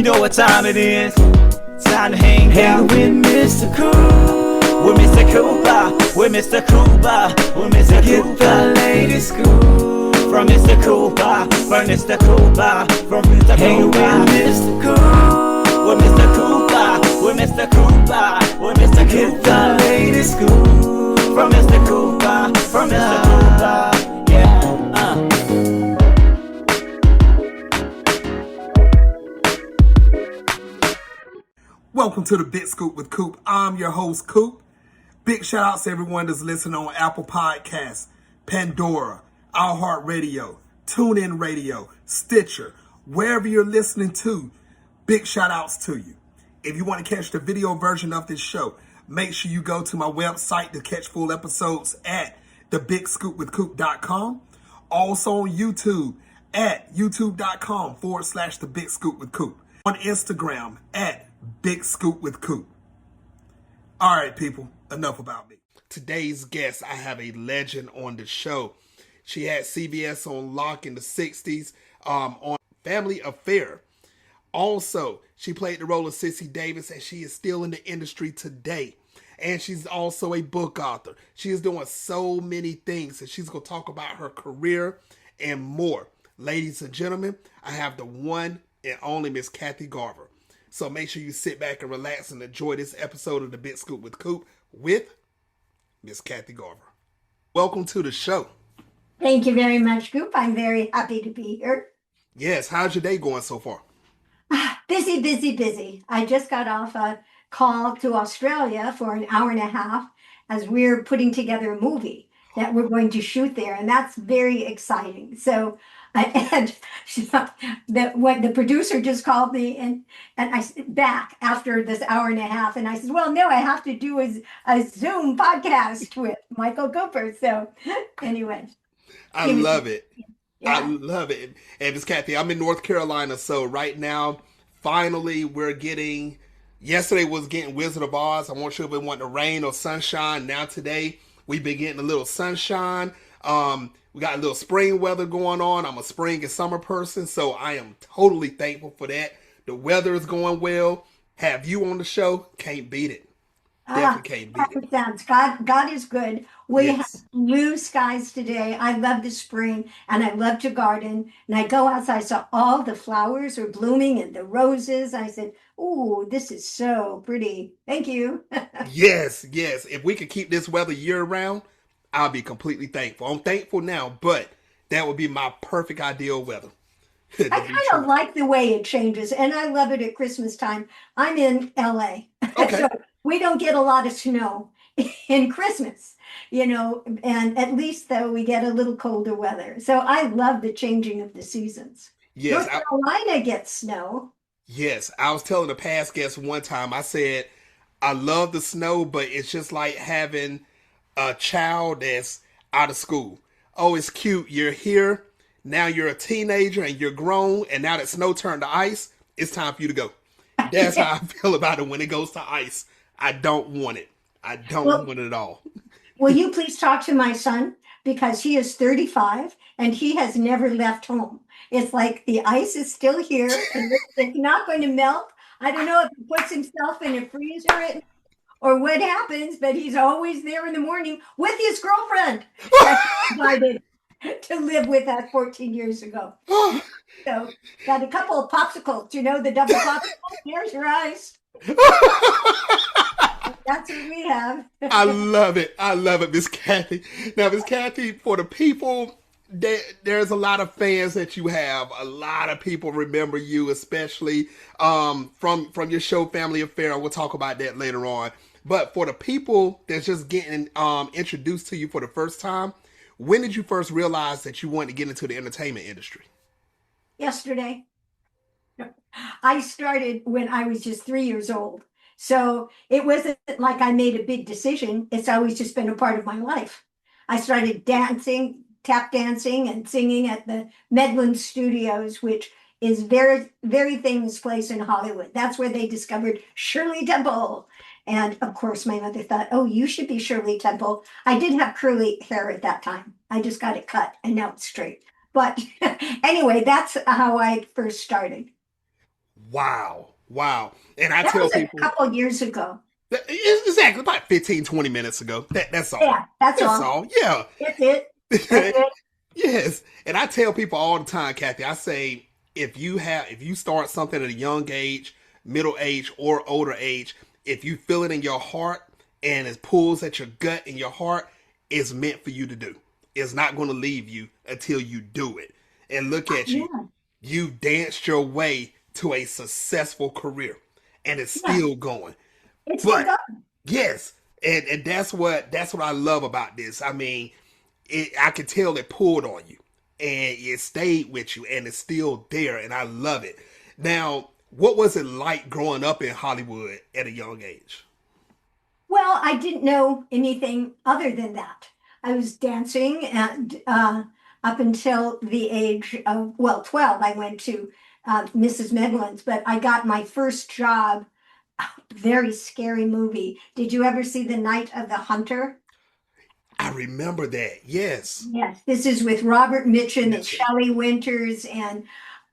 You know what time it is? Time to hang out with Mr. Coop. With Mr. Cooper, with Mr. Cooper, with Mr. Cooper. Get the latest scoop from Mr. Cooper, from Mr. Cooper, from Mr. Cooper. Hang with Mr. Coop, with Mr. Cooper, with Mr. Cooper, with Mr. Cooper. Get the latest scoop from Mr. Cooper, from Mr. Cooper. Yeah. Welcome to the Big Scoop with Coop. I'm your host, Coop. Big shout outs to everyone that's listening on Apple Podcasts, Pandora, iHeartRadio, TuneIn Radio, Stitcher, wherever you're listening to. Big shout outs to you. If you want to catch the video version of this show, make sure you go to my website to catch full episodes at thebigscoopwithcoop.com. Also on YouTube at youtube.com/thebigscoopwithcoop. On Instagram at Big Scoop with Coop. All right, people, enough about me. Today's guest, I have a legend on the show. She had CBS on lock in the 60s on Family Affair. Also, she played the role of Sissy Davis, and she is still in the industry today. And she's also a book author. She is doing so many things, and she's going to talk about her career and more. Ladies and gentlemen, I have the one and only Miss Kathy Garver. So make sure you sit back and relax and enjoy this episode of the Big Scoop with Coop with Miss Kathy Garver. Welcome to the show. Thank you very much, Coop. I'm very happy to be here. Yes, how's your day going so far? Busy, busy, busy. I just got off a call to Australia for an hour and a half as we're putting together a movie that we're going to shoot there, and that's very exciting. So and the producer just called me and I back after this hour and a half, and I said, well, no, I have to do a Zoom podcast with Michael Cooper. So anyway. I love it. Yeah. I love it. And Miss Kathy, I'm in North Carolina, so right now, finally, yesterday was getting Wizard of Oz. I wasn't sure if it wanted to rain or sunshine. Now today, we've been getting a little sunshine. We got a little spring weather going on. I'm a spring and summer person, so I am totally thankful for that. The weather is going well. Have you on the show? Can't beat it. Definitely can't beat it. God is good. We Yes. have blue skies today. I love the spring and I love to garden. And I go outside, I saw all the flowers are blooming and the roses. I said, "Ooh, this is so pretty. Thank you." Yes. If we could keep this weather year round, I'll be completely thankful. I'm thankful now, but that would be my perfect ideal weather. I kind of like the way it changes, and I love it at Christmas time. I'm in LA, Okay. so we don't get a lot of snow in Christmas, and at least though we get a little colder weather. So I love the changing of the seasons. Yes, North Carolina gets snow. Yes, I was telling a past guest one time, I said, I love the snow, but it's just like having a child that's out of school. Oh, it's cute. You're here. Now you're a teenager and you're grown. And now that snow turned to ice, it's time for you to go. That's how I feel about it when it goes to ice. I don't want it. I don't want it at all. Will you please talk to my son? Because he is 35 and he has never left home. It's like the ice is still here and it's not going to melt. I don't know if he puts himself in a freezer or what happens, but he's always there in the morning with his girlfriend that he decided to live with us 14 years ago. So got a couple of popsicles, the double popsicle. Here's your ice. That's what we have. I love it, Miss Kathy. Now, Miss Kathy, for the people, there's a lot of fans that you have. A lot of people remember you, especially from your show Family Affair. We'll talk about that later on. But for the people that's just getting introduced to you for the first time, when did you first realize that you wanted to get into the entertainment industry? Yesterday. I started when I was just 3 years old. So it wasn't like I made a big decision. It's always just been a part of my life. I started dancing, tap dancing and singing at the Medlin Studios, which is very, very famous place in Hollywood. That's where they discovered Shirley Temple. And of course, my mother thought, oh, you should be Shirley Temple. I did have curly hair at that time. I just got it cut and now it's straight. But anyway, that's how I first started. Wow. Wow. And I That tell was a people, couple years ago. exactly, about 15, 20 minutes ago. That's all. Yeah, that's That's all. all. Yeah. That's it. That's it. Yes. And I tell people all the time, Kathy, I say, if you start something at a young age, middle age, or older age, if you feel it in your heart and it pulls at your gut and your heart, it's meant for you to do. It's not going to leave you until you do it. And look at you. Yeah, You danced your way to a successful career and it's yeah. still going. It's still But going. yes, and that's what I love about this. I mean, I could tell it pulled on you and it stayed with you and it's still there and I love it. Now, what was it like growing up in Hollywood at a young age? Well, I didn't know anything other than that. I was dancing, and up until the age of, well, 12, I went to Mrs. Medlin's, but I got my first job, very scary movie. Did you ever see The Night of the Hunter? I remember that. Yes. Yes, this is with Robert Mitchum and Mitchum. Shelley Winters and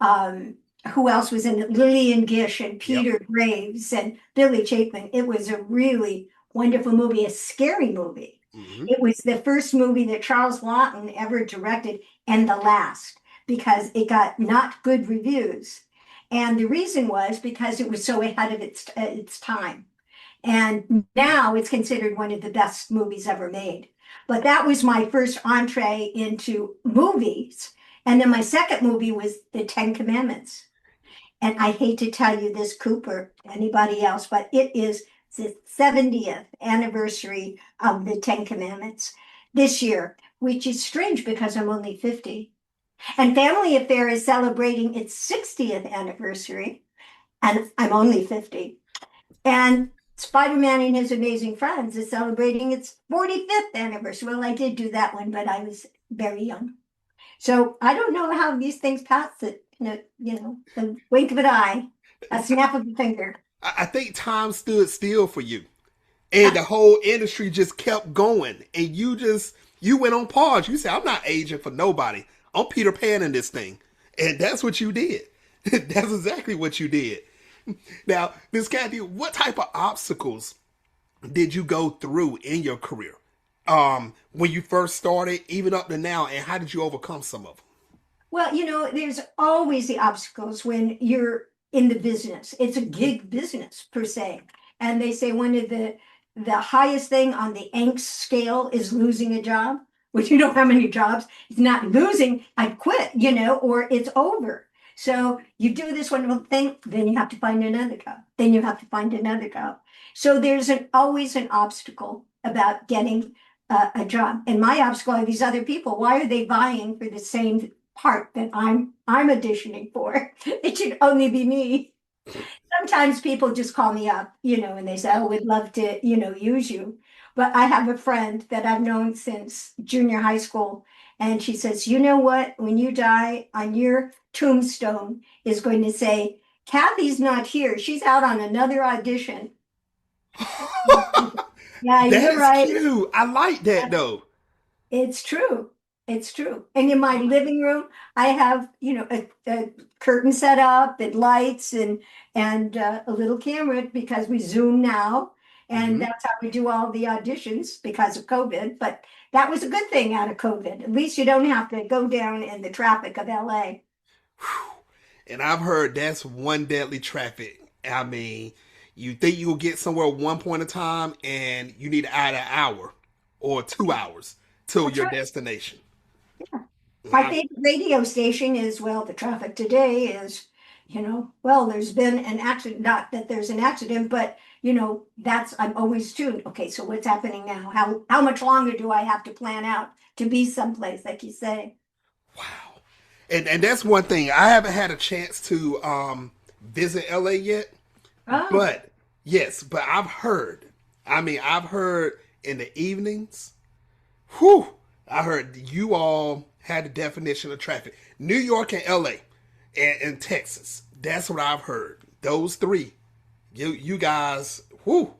um, who else was in it? Lillian Gish and Yep. Peter Graves and Billy Chapin. It was a really wonderful movie, a scary movie. Hmm. It was the first movie that Charles Lawton ever directed and the last because it got not good reviews. And the reason was because it was so ahead of its time. And now it's considered one of the best movies ever made. But that was my first entree into movies. And then my second movie was The Ten Commandments. And I hate to tell you this, Cooper, anybody else, but it is the 70th anniversary of the Ten Commandments this year, which is strange because I'm only 50. And Family Affair is celebrating its 60th anniversary, and I'm only 50. And Spider-Man and His Amazing Friends is celebrating its 45th anniversary. Well, I did do that one, but I was very young. So I don't know how these things pass it, the wink of an eye, a snap of a finger. I think time stood still for you. And the whole industry just kept going. And you went on pause. You said, I'm not aging for nobody. I'm Peter Pan in this thing. And that's what you did. That's exactly what you did. Now, Miss Kathy, what type of obstacles did you go through in your career? When you first started, even up to now, and how did you overcome some of them? Well, there's always the obstacles when you're in the business. It's a gig business per se. And they say one of the highest thing on the angst scale is losing a job, which you don't have many jobs. It's not losing, I quit, or it's over. So you do this one thing, then you have to find another job. Then you have to find another job. So there's always an obstacle about getting a job. And my obstacle are these other people. Why are they vying for the same part that I'm auditioning for? It should only be me. Sometimes people just call me up, and they say, "Oh, we'd love to, use you." But I have a friend that I've known since junior high school, and she says, "You know what? When you die, on your tombstone is going to say, Kathy's not here. She's out on another audition." Yeah, That you're is right. cute. I like that though. It's true. It's true. And in my living room, I have, a curtain set up and lights and a little camera because we Zoom now. And Hmm. that's how we do all the auditions because of COVID. But that was a good thing out of COVID. At least you don't have to go down in the traffic of LA. And I've heard that's one deadly traffic. I mean, you think you'll get somewhere at one point in time, and you need to add an hour or 2 hours to That's your right. destination. My I, favorite radio station is, well, the traffic today is, well, there's been an accident, not that there's an accident, but I'm always tuned. Okay, so what's happening now? How much longer do I have to plan out to be someplace, like you say? wow. And that's one thing. I haven't had a chance to visit LA yet, Oh, but yes, but I've heard. I mean, I've heard in the evenings. Whew, I heard you all had the definition of traffic. New York and LA and Texas. That's what I've heard. Those three. You guys, whew,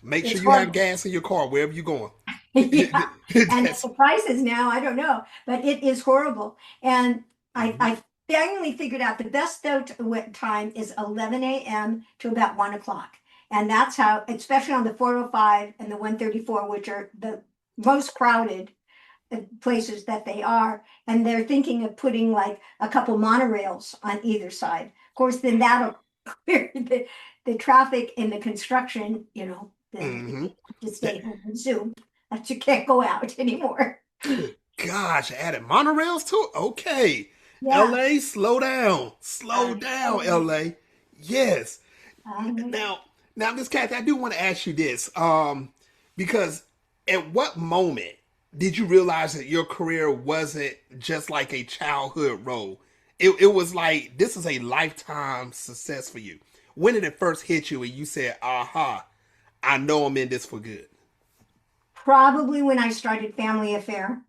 make sure it's you have horrible. gas in your car wherever you're going. Yeah. And That's the prices now, I don't know, but it is horrible. And I, mhm. I finally figured out the best time is 11 a.m. to about 1 o'clock. And that's how, especially on the 405 and the 134, which are the most crowded places that they are. And they're thinking of putting like a couple monorails on either side. Of course, then that'll clear the traffic in the construction, then Mm-hmm. to stay home and Zoom. That you can't go out anymore. Good gosh, added monorails to it? Okay. Yeah. LA, slow down. Slow I down, know. LA. Yes. I know. Now, Miss Kathy, I do want to ask you this. Because at what moment did you realize that your career wasn't just like a childhood role? It was like this is a lifetime success for you. When did it first hit you and you said, aha, I know I'm in this for good? Probably when I started Family Affair,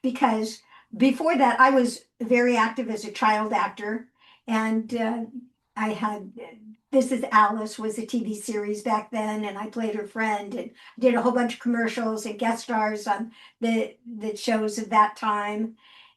because before that I was very active as a child actor, and I had This Is Alice was a TV series back then, and I played her friend and did a whole bunch of commercials and guest stars on the shows of that time.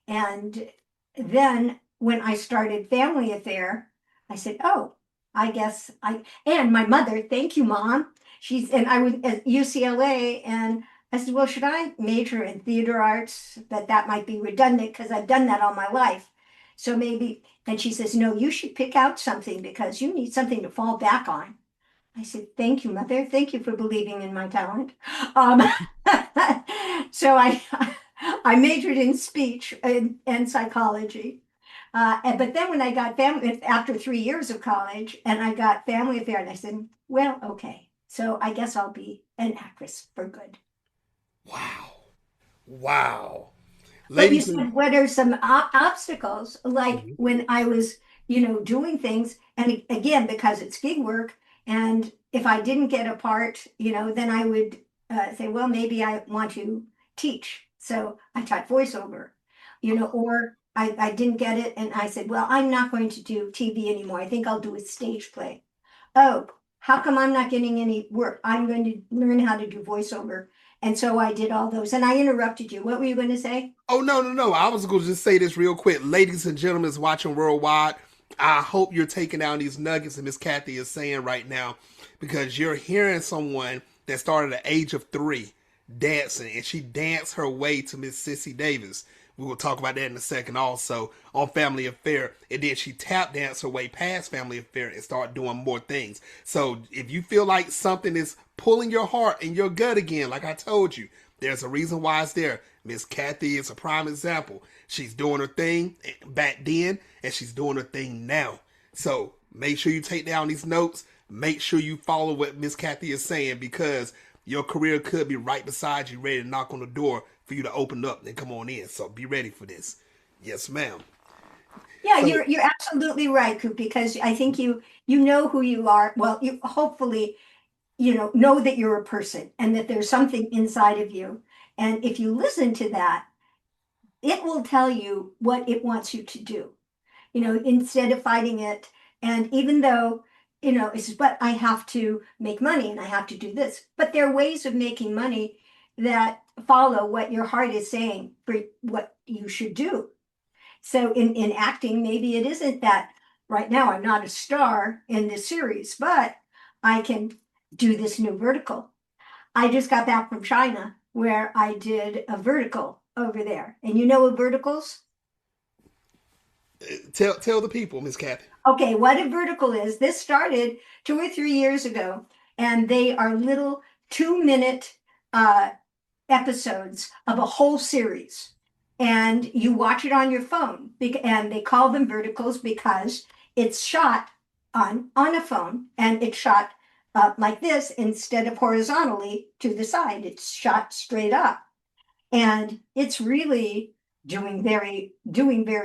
And then when I started Family Affair, I said, "Oh, I guess I." And my mother, thank you, Mom. And I was at UCLA, and I said, well, should I major in theater arts? That might be redundant because I've done that all my life. So maybe, and she says, no, you should pick out something because you need something to fall back on. I said, thank you, Mother. Thank you for believing in my talent. Um, so I majored in speech and psychology. But then when I got family, after 3 years of college, and I got Family Affair, and I said, well, okay, so I guess I'll be an actress for good. Wow. Wow. But you Ladies and said, what are some obstacles? Like Mhm. when I was, doing things, and again, because it's gig work, and if I didn't get a part, then I would say, well, maybe I want to teach. So I taught voiceover, or I didn't get it, and I said, well, I'm not going to do TV anymore. I think I'll do a stage play. Oh, how come I'm not getting any work? I'm going to learn how to do voiceover. And so I did all those. And I interrupted you. What were you going to say? Oh no, no, no. I was gonna just say this real quick. Ladies and gentlemen is watching worldwide. I hope you're taking down these nuggets that Miss Kathy is saying right now, because you're hearing someone that started at the age of 3 dancing, and she danced her way to Miss Sissy Davis. We will talk about that in a second also on Family Affair. And then she tap danced her way past Family Affair and start doing more things. So if you feel like something is pulling your heart and your gut again, like I told you, there's a reason why it's there. Miss Kathy is a prime example. She's doing her thing back then, and she's doing her thing now. So make sure you take down these notes. Make sure you follow what Miss Kathy is saying, because your career could be right beside you, ready to knock on the door for you to open up and come on in. So be ready for this. Yes, ma'am. Yeah, So you're absolutely right, Coop, because I think you know who you are. Well, you hopefully, know that you're a person and that there's something inside of you. And if you listen to that, it will tell you what it wants you to do, instead of fighting it. And even though, it's, but I have to make money and I have to do this. But there are ways of making money that follow what your heart is saying for what you should do. So in acting, maybe it isn't that right now I'm not a star in this series, but I can do this new vertical. I just got back from China where I did a vertical over there. And you know what verticals? tell the people, Miss Kathy. Okay, what a vertical is. This started 2 or 3 years ago, and they are little 2 minute uh, episodes of a whole series. And you watch it on your phone, and they call them verticals because it's shot on a phone, and it's shot like this instead of horizontally to the side. It's shot straight up, and it's really doing very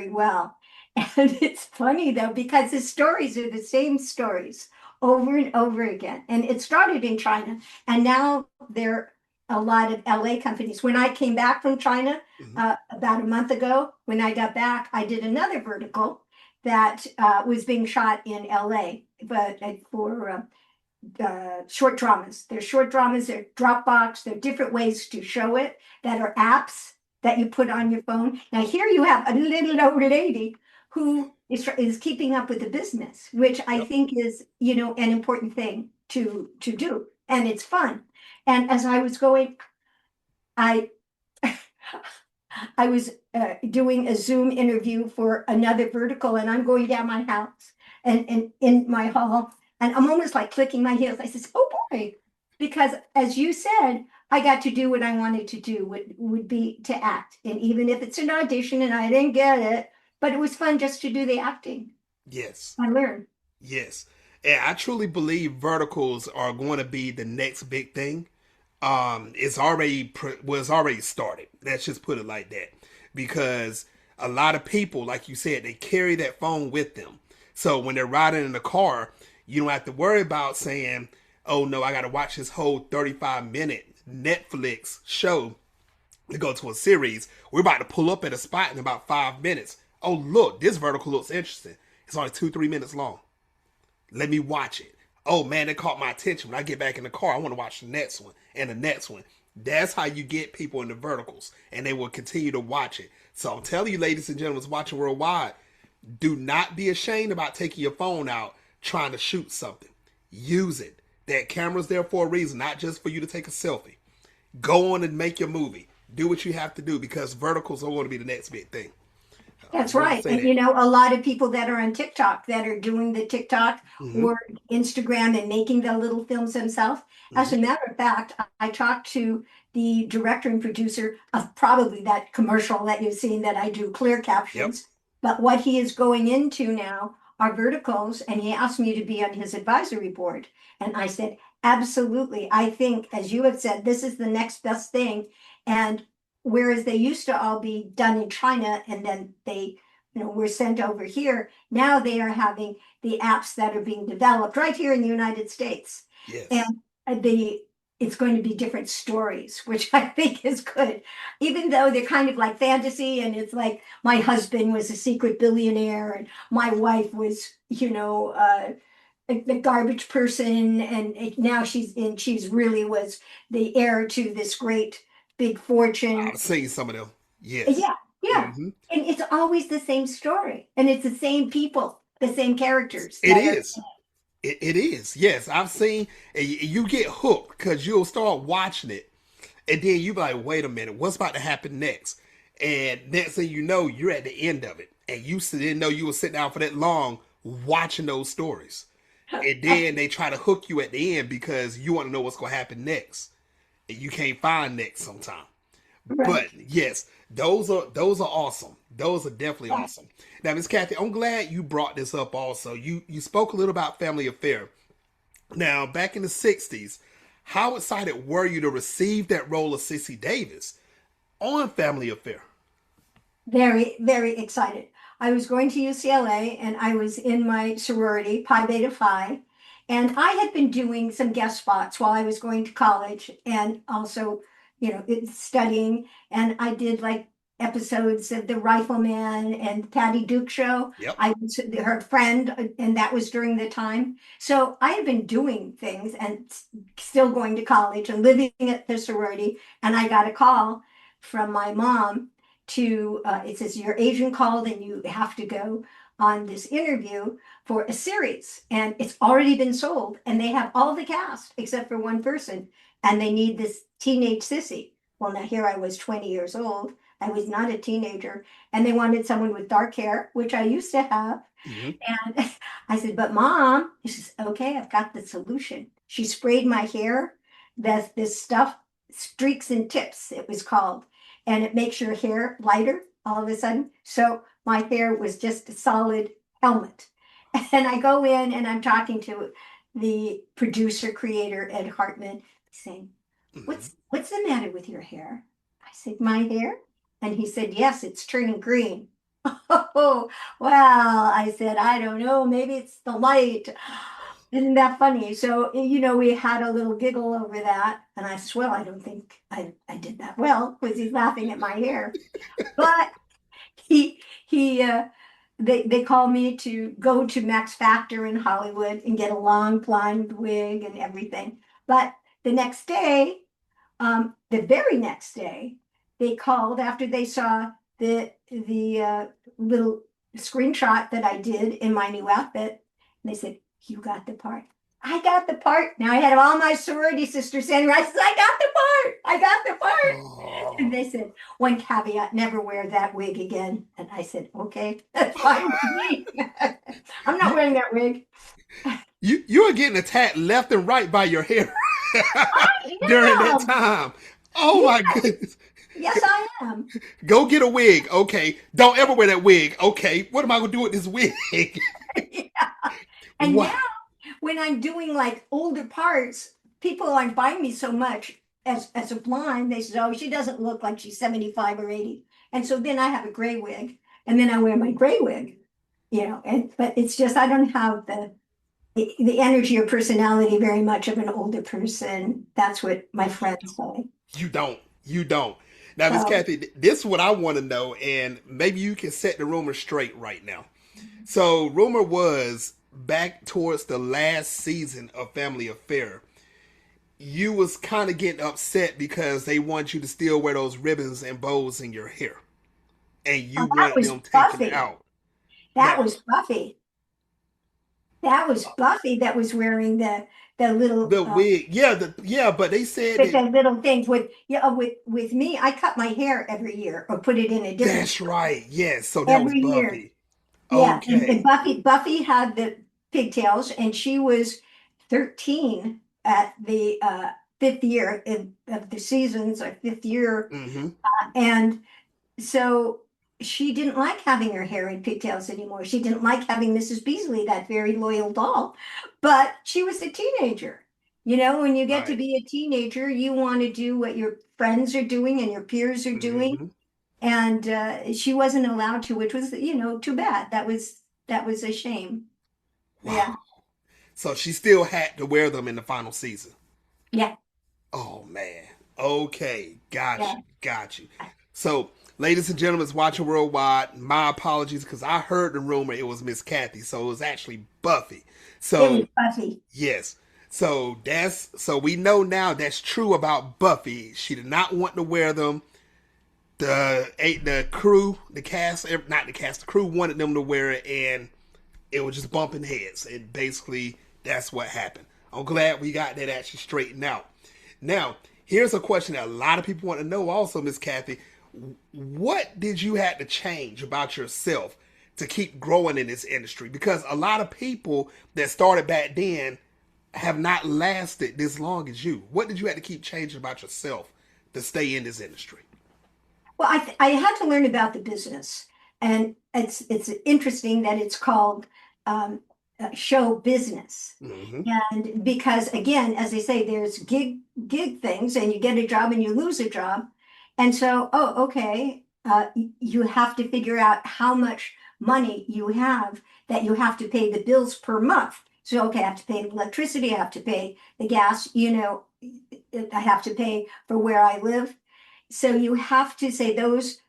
well. And it's funny though, because the stories are the same stories over and over again. And it started in China, and now there are a lot of LA companies. When I came back from China Mm-hmm. about a month ago, when I got back, I did another vertical that was being shot in LA, but for short dramas. There's short dramas, there's Dropbox, there are different ways to show it that are apps that you put on your phone. Now, here you have a little old lady who is keeping up with the business, which I Yep. think is, you know, an important thing to do. And it's fun. And as I was going, I I was doing a Zoom interview for another vertical, and I'm going down my house and in my hall, and I'm almost like clicking my heels. I says, "Oh boy," because as you said, I got to do what I wanted to do. Would be to act, and even if it's an audition and I didn't get it, but it was fun just to do the acting. Yes. I learned. Yes. And I truly believe verticals are going to be the next big thing. It's already was already started. Let's just put it like that, because a lot of people, like you said, they carry that phone with them. So when they're riding in the car, you don't have to worry about saying, "Oh no, I got to watch this whole 35-minute Netflix show to go to a series. We're about to pull up at a spot in about 5 minutes. Oh look, this vertical looks interesting. It's only 2-3 minutes long. Let me watch it. Oh man, it caught my attention. When I get back in the car, I want to watch the next one and the next one." That's how you get people in the verticals, and they will continue to watch it. So I'm telling you, ladies and gentlemen, watching worldwide, do not be ashamed about taking your phone out trying to shoot something. Use it. That camera's there for a reason, not just for you to take a selfie. Go on and make your movie. Do what you have to do, because verticals are going to be the next big thing. I That's want to right. say And that. you know, a lot of people that are on TikTok that are doing the TikTok Mm-hmm. or Instagram and making the little films themselves. As Mm-hmm. a matter of fact, I talked to the director and producer of probably that commercial that you've seen that I do clear Yep. captions. But what he is going into now are verticals, and he asked me to be on his advisory board. And I said, absolutely. I think, as you have said, this is the next best thing. And whereas they used to all be done in China and then they, you know, were sent over here, now they are having the apps that are being developed right here in the United States. And Yes. the it's going to be different stories, which I think is good. Even though they're kind of like fantasy, and it's like my husband was a secret billionaire and my wife was, you know, the garbage person, and now she's really was the heir to this great big fortune. I've seen some of them. Yes. Yeah, yeah. Mm-hmm. And it's always the same story, and it's the same people, the same characters It that are. is. It is. Yes, I've seen. And you get hooked because you'll start watching it, and then you be like, "Wait a minute, what's about to happen next?" And next thing you know, you're at the end of it, and you didn't know you were sitting down for that long watching those stories. And then they try to hook you at the end because you want to know what's going to happen next, and you can't find next sometime. Right. But yes, those are awesome. Those are definitely Yeah. awesome. Now, Miss Kathy, I'm glad you brought this up. Also, you spoke a little about Family Affair. Now, back in the '60s, how excited were you to receive that role of Sissy Davis on Family Affair? Very, very excited. I was going to UCLA and I was in my sorority, Pi Beta Phi, and I had been doing some guest spots while I was going to college and also, you know, studying. And I did like episodes of The Rifleman and Patty Duke Show. Yep. I was her friend, and that was during the time. So I had been doing things and still going to college and living at the sorority. And I got a call from my mom to it says your agent called and you have to go on this interview for a series, and it's already been sold and they have all the cast except for one person, and they need this teenage sissy. Well, now here I was 20 years old. I was not a teenager, and they wanted someone with dark hair, which I used to have. Mm-hmm. And I said, but mom, she says, okay, I've got the solution. She sprayed my hair, this stuff, streaks and tips, it was called, and it makes your hair lighter all of a sudden. So my hair was just a solid helmet. And I go in and I'm talking to the producer creator, Ed Hartman, saying, Mm-hmm. what's the matter with your hair? I said, my hair? And he said, yes, it's turning green. Oh, well, I said, I don't know, maybe it's the light. Isn't that funny? So, you know, we had a little giggle over that. And I said, well, I don't think I did that well because he's laughing at my hair. But he they call me to go to Max Factor in Hollywood and get a long blonde wig and everything. But the next day, the very next day, they called after they saw the little screenshot that I did in my new outfit. And they said, "You got the part." I got the part. Now I had all my sorority sisters saying, I said, "I got the part. I got the part." And Oh. they said, "One caveat, never wear that wig again." And I said, "Okay, that's fine with me." I'm not You, wearing that wig. you are getting attacked left and right by your hair I during that am. time. Oh Yeah, my goodness. yes, I am. Go get a wig. Okay. Don't ever wear that wig. Okay. What am I gonna do with this wig? Yeah. And now Wow. when I'm doing like older parts, people aren't buying me so much as a blonde. They say, "Oh, she doesn't look like she's 75 or 80." And so then I have a gray wig, and then I wear my gray wig, and but it's just I don't have the energy or personality very much of an older person. That's what my friends say. You don't. You don't. Now, Miss So Kathy, this is what I want to know, and maybe you can set the rumor straight right now. So, rumor was back towards the last season of Family Affair, you was kind of getting upset because they want you to still wear those ribbons and bows in your hair, and you that want was them taken Buffy. out. That Now, was Buffy. That was Buffy that was wearing the little the wig, yeah, but they said with that the little things with me. I cut my hair every year or put it in a different that's style right. Yes, so that was every year. Buffy. Yeah, and Okay, Buffy had the pigtails, and she was 13 at the fifth year of the seasons, or fifth year, mm-hmm. and so she didn't like having her hair in pigtails anymore. She didn't like having Mrs. Beasley, that very loyal doll, but she was a teenager. When you get to Right. be a teenager, you want to do what your friends are doing and your peers are doing, Mm-hmm. and she wasn't allowed to, which was too bad. That was a shame. Yeah, Wow. So she still had to wear them in the final season. yeah, Oh man. Okay. Got yeah. you. Got you. So, ladies and gentlemen, it's watching worldwide. My apologies because I heard the rumor it was Miss Kathy, so it was actually Buffy. It was So Buffy. yes. So we know now that's true about Buffy. She did not want to wear them. The crew, the cast, not the cast, the crew wanted them to wear it, and it was just bumping heads. And basically, that's what happened. I'm glad we got that actually straightened out. Now, here's a question that a lot of people want to know also, Miss Kathy. What did you have to change about yourself to keep growing in this industry? Because a lot of people that started back then have not lasted this long as you. What did you have to keep changing about yourself to stay in this industry? Well, I had to learn about the business, and it's interesting that it's called show business. Mm-hmm. And because again, as they say, there's gig things, and you get a job and you lose a job, and so okay, you have to figure out how much money you have that you have to pay the bills per month. So okay, I have to pay the electricity, I have to pay the gas, I have to pay for where I live. So you have to say those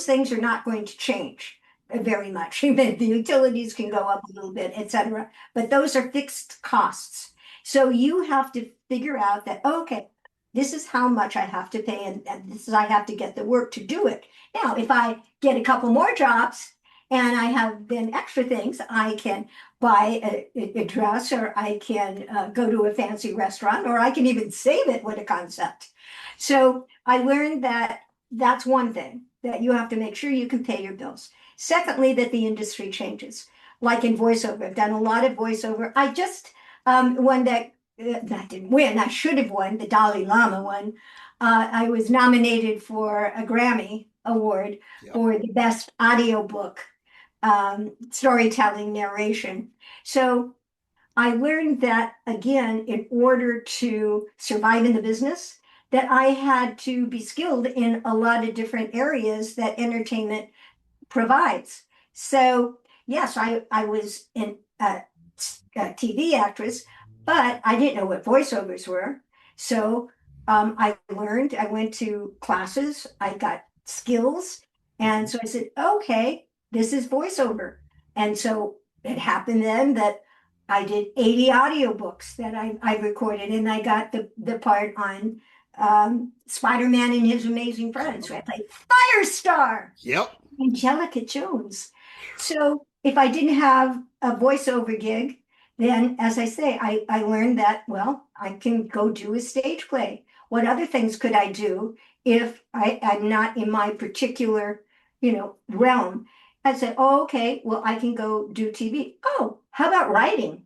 things are not going to change very much. The utilities can go up a little bit, etc. But those are fixed costs. So you have to figure out that, okay, this is how much I have to pay, and this is I have to get the work to do it. Now, if I get a couple more jobs and I have then extra things, I can buy a dress, or I can go to a fancy restaurant, or I can even save it. What a concept. So I learned that that's one thing, that you have to make sure you can pay your bills. Secondly, that the industry changes. Like in voiceover, I've done a lot of voiceover. I just won that didn't win. I should have won the Dalai Lama one. I was nominated for a Grammy Award Yep. for the best audiobook, storytelling narration. So I learned that again, in order to survive in the business, that I had to be skilled in a lot of different areas that entertainment provides. So yes, I was a TV actress, but I didn't know what voiceovers were. So I went to classes, I got skills, and Mm-hmm. so I said, okay, this is voiceover. And so it happened then that I did 80 audiobooks that I recorded, and I got the part on Spider-Man and His Amazing Friends. So I played Firestar, Yep. Angelica Jones. So if I didn't have a voiceover gig, then as I say, I learned that, well, I can go do a stage play. What other things could I do if I'm not in my particular, realm? I said, oh, okay, well, I can go do TV. Oh, how about writing?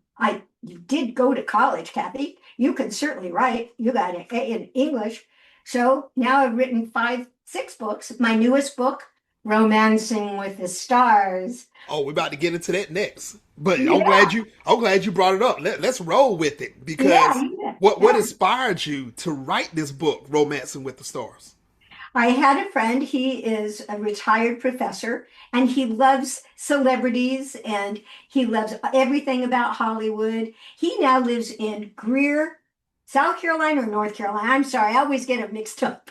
You did go to college, Kathy. You can certainly write. You got an A in English. So now I've written five, six books. My newest book, Romancing with the Stars. Oh, we're about to get into that next. But Yeah, I'm glad you brought it up. Let's roll with it yeah, because yeah, what yeah. inspired you to write this book, Romancing with the Stars? I had a friend, he is a retired professor, and he loves celebrities and he loves everything about Hollywood. He now lives in Greer, South Carolina or North Carolina. I'm sorry, I always get them mixed up.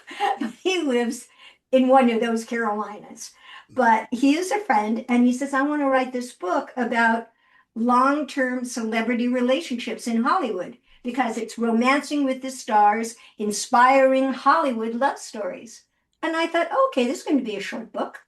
He lives in one of those Carolinas. But he is a friend, and he says, I want to write this book about long-term celebrity relationships in Hollywood because it's romancing with the stars, inspiring Hollywood love stories. And I thought, okay, this is going to be a short book.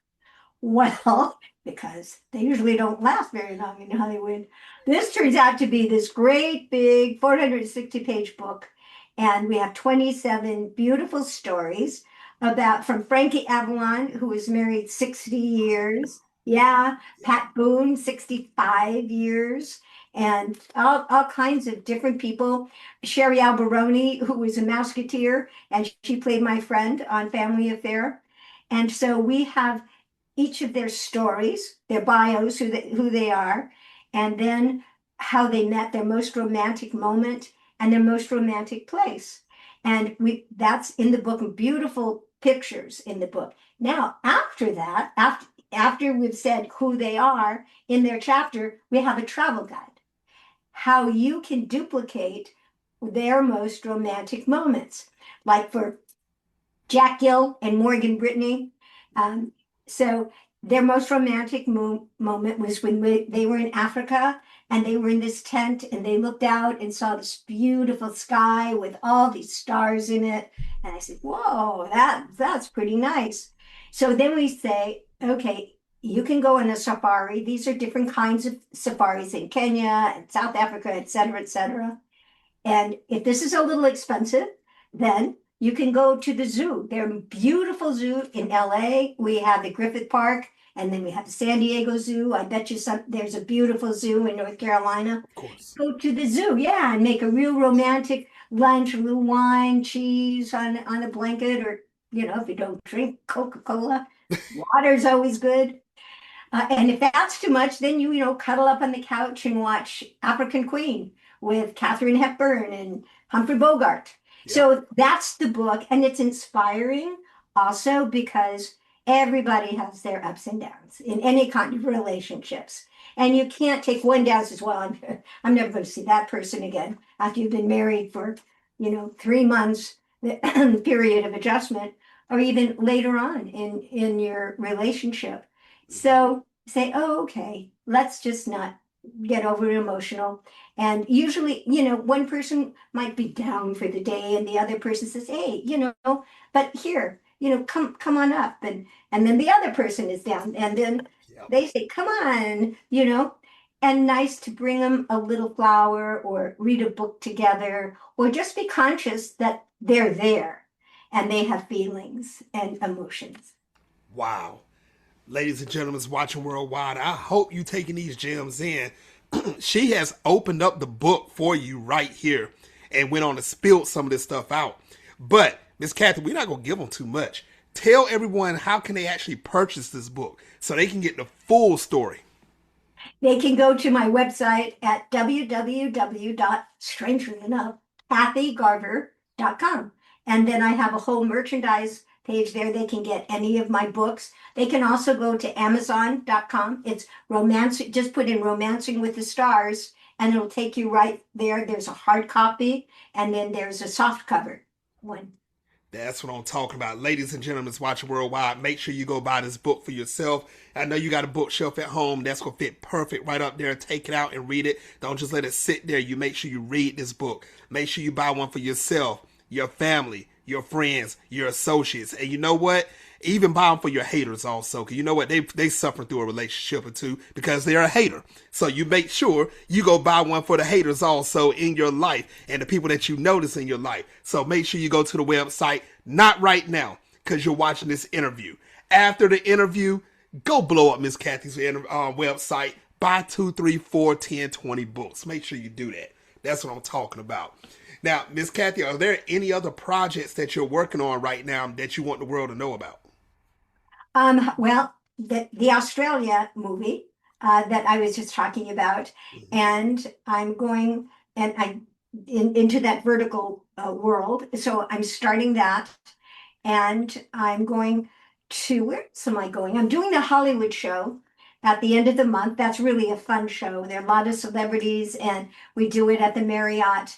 Well, because they usually don't last very long in Hollywood, this turns out to be this great big 460-page book. And we have 27 beautiful stories about from Frankie Avalon, who was married 60 years. Yeah, Pat Boone, 65 years, and all kinds of different people. Sherry Alberoni, who was a Mouseketeer, and she played my friend on Family Affair. And so we have each of their stories, their bios, who they are, and then how they met, their most romantic moment, and their most romantic place. And that's in the book, beautiful pictures in the book. Now, after that, after we've said who they are in their chapter, we have a travel guide. How you can duplicate their most romantic moments. Like for Jack Gill and Morgan Brittany. Um, so their most romantic moment was when they were in Africa and they were in this tent and they looked out and saw this beautiful sky with all these stars in it. And I said, whoa, that's pretty nice. So then we say, okay, you can go on a safari. These are different kinds of safaris in Kenya and South Africa, et cetera, et cetera. And if this is a little expensive, then you can go to the zoo. They're a beautiful zoo in LA. We have the Griffith Park, and then we have the San Diego Zoo. I bet you there's a beautiful zoo in North Carolina. Of course. Go to the zoo, yeah, and make a real romantic lunch, a little wine, cheese on a blanket, or if you don't drink Coca-Cola, water's always good. And if that's too much, then cuddle up on the couch and watch African Queen with Katharine Hepburn and Humphrey Bogart. Yep. So that's the book, and it's inspiring also because everybody has their ups and downs in any kind of relationships. And you can't take one down and say, well, I'm never going to see that person again after you've been married for, 3 months, the period of adjustment, or even later on in your relationship. So say, oh, okay, let's just not get over emotional. And usually, one person might be down for the day and the other person says, hey, but here, come on up. And then the other person is down. And then Yep. they say, come on, and nice to bring them a little flower or read a book together or just be conscious that they're there and they have feelings and emotions. Wow. Ladies and gentlemen watching worldwide, I hope you taking these gems in. She has opened up the book for you right here and went on to spill some of this stuff out. But Miss Kathy, we're not gonna give them too much. Tell everyone how can they actually purchase this book so they can get the full story. They can go to my website at strangely enough, kathygarver.com. And then I have a whole merchandise page there. They can get any of my books. They can also go to amazon.com. It's romance, just put in Romancing with the Stars, and it'll take you right there. There's a hard copy, and then there's a soft cover one. That's what I'm talking about. Ladies and gentlemen watching worldwide, make sure you go buy this book for yourself. I know you got a bookshelf at home. That's going to fit perfect right up there. Take it out and read it. Don't just let it sit there. You make sure you read this book. Make sure you buy one for yourself, your family, your friends, your associates. And you know what? Even buy them for your haters also, because you know what, they suffering through a relationship or two because they're a hater. So you make sure you go buy one for the haters also in your life and the people that you notice in your life. So make sure you go to the website, not right now because you're watching this interview. After the interview, go blow up Miss Kathy's website. Buy 2, 3, 4, 10, 20 books. Make sure you do that. That's what I'm talking about. Now, Miss Kathy, are there any other projects that you're working on right now that you want the world to know about? Well, the Australia movie that I was just talking about, Mm-hmm. and I'm going and into that vertical world. So I'm starting that, and I'm going to, where else am I going? I'm doing the Hollywood show at the end of the month. That's really a fun show. There are a lot of celebrities, and we do it at the Marriott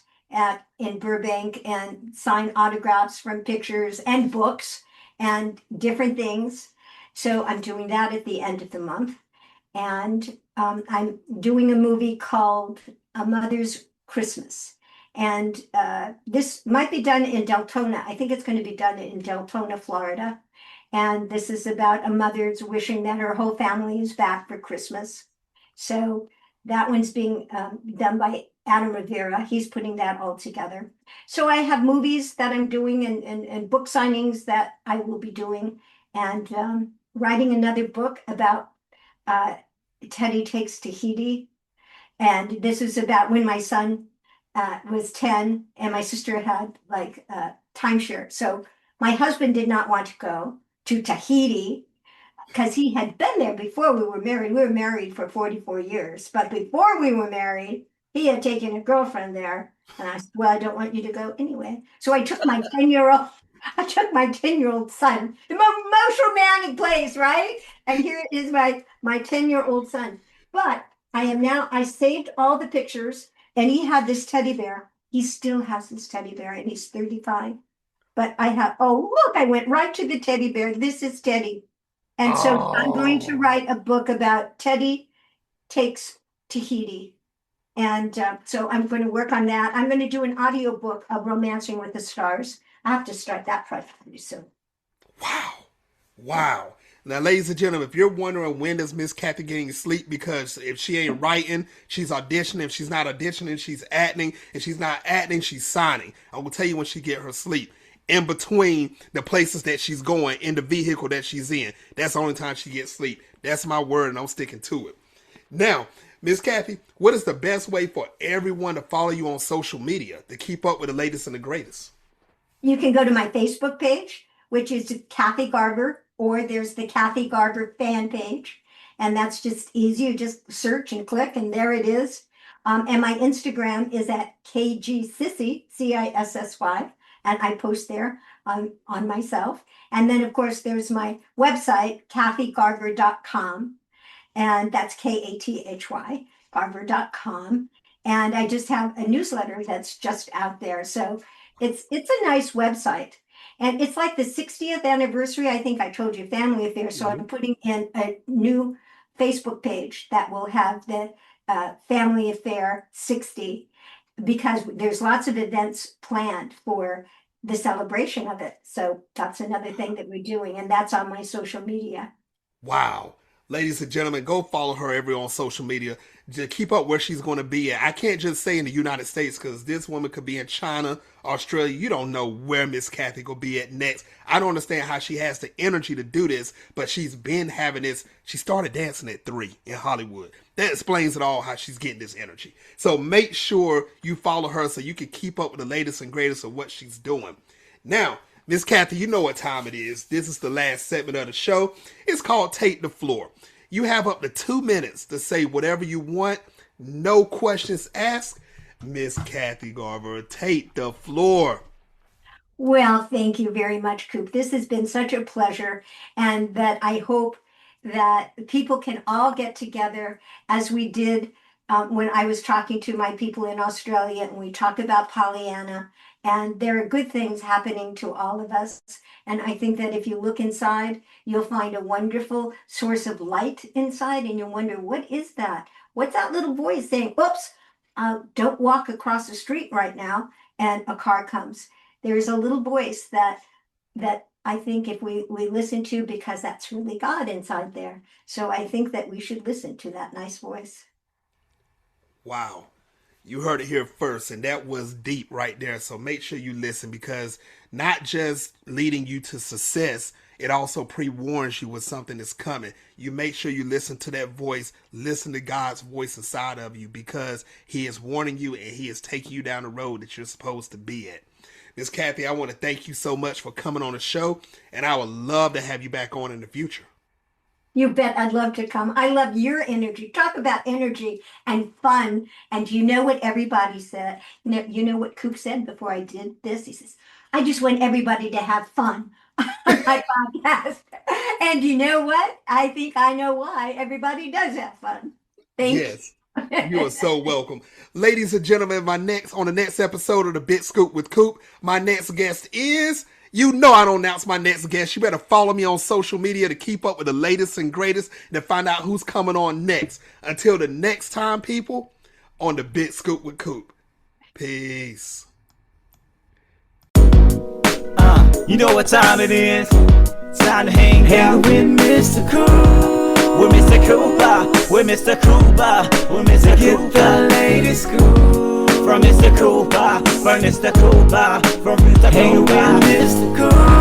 in Burbank and sign autographs from pictures and books and different things. So I'm doing that at the end of the month. And I'm doing a movie called A Mother's Christmas. And this might be done in Deltona. I think it's going to be done in Deltona, Florida. And this is about a mother's wishing that her whole family is back for Christmas. So that one's being done by Adam Rivera. He's putting that all together. So I have movies that I'm doing and book signings that I will be doing, and writing another book about uh, Teddy Takes Tahiti. And this is about when my son was 10 and my sister had like timeshare. So my husband did not want to go to Tahiti because he had been there before we were married. We were married for 44 years, but before we were married, he had taken a girlfriend there. And I said, well, I don't want you to go anyway. So I took my 10-year-old, I took my 10-year-old son, the most romantic place, right? And here is my 10-year-old son. But I saved all the pictures, and he had this teddy bear. He still has this teddy bear, and he's 35. But oh, look, I went right to the teddy bear. This is Teddy. And so I'm going to Oh, write a book about Teddy Takes Tahiti. And so I'm going to work on that. I'm going to do an audiobook of Romancing with the Stars. I have to start that project pretty soon. wow. Yeah. Wow. Now, ladies and gentlemen, if you're wondering when does Miss Kathy getting sleep, because if she ain't writing, she's auditioning. If she's not auditioning, she's acting. If she's not acting, she's signing. I will tell you when she get her sleep. In between the places that she's going, in the vehicle that she's in. That's the only time she gets sleep. That's my word, and I'm sticking to it. Now, Miss Kathy, what is the best way for everyone to follow you on social media to keep up with the latest and the greatest? You can go to my Facebook page, which is Kathy Garver, or there's the Kathy Garver fan page. And that's just easy. You just search and click, and there it is. And my Instagram is at KG Cissy, and I post there on myself. And then, of course, there's my website, kathygarver.com, and that's Kathy, Garver.com. And I just have a newsletter that's just out there. So it's a nice website. And it's like the 60th anniversary. I think I told you, Family Affair. So Mm-hmm. I'm putting in a new Facebook page that will have the Family Affair 60, because there's lots of events planned for the celebration of it. So that's another thing that we're doing, and that's on my social media. Wow. Ladies and gentlemen, go follow her everywhere on social media to keep up where she's going to be at. I can't just say in the United States because this woman could be in China, Australia. You don't know where Miss Kathy will be at next. I don't understand how she has the energy to do this, but she's been having this. She started dancing at 3 in Hollywood. That explains it all, how she's getting this energy. So make sure you follow her so you can keep up with the latest and greatest of what she's doing. Now, Miss Kathy, you know what time it is. This is the last segment of the show. It's called Take the Floor. You have up to 2 minutes to say whatever you want. No questions asked. Miss Kathy Garver, take the floor. Well, thank you very much, Coop. This has been such a pleasure, and that I hope that people can all get together as we did when I was talking to my people in Australia, and we talked about Pollyanna. And there are good things happening to all of us. And I think that if you look inside, you'll find a wonderful source of light inside, and you'll wonder, what is that? What's that little voice saying, oops, don't walk across the street right now, and a car comes. There's a little voice that I think if we listen to, because that's really God inside there. So I think that we should listen to that nice voice. Wow. You heard it here first, and that was deep right there. So make sure you listen, because not just leading you to success, it also pre-warns you when something is coming. You make sure you listen to that voice, listen to God's voice inside of you, because he is warning you and he is taking you down the road that you're supposed to be at. Miss Kathy, I want to thank you so much for coming on the show, and I would love to have you back on in the future. You bet, I'd love to come. I love your energy. Talk about energy and fun. And you know what everybody said? You know what Coop said before I did this? He says, I just want everybody to have fun on my podcast. And you know what? I think I know why everybody does have fun. Thanks. Yes. You are so welcome. Ladies and gentlemen, on the next episode of the Big Scoop with Coop, my next guest is, you know I don't announce my next guest. You better follow me on social media to keep up with the latest and greatest and to find out who's coming on next. Until the next time, people, on the Big Scoop with Coop. Peace. You know what time it is? Time to hang out with Mr. Coop. With Mr. Cooper, with Mr. Cooper, with Mr. Cooper. Get the latest scoop from Mr. Cooper, from Mr. Cooper, from Mr. Cooper. Hang with Mr. Cooper.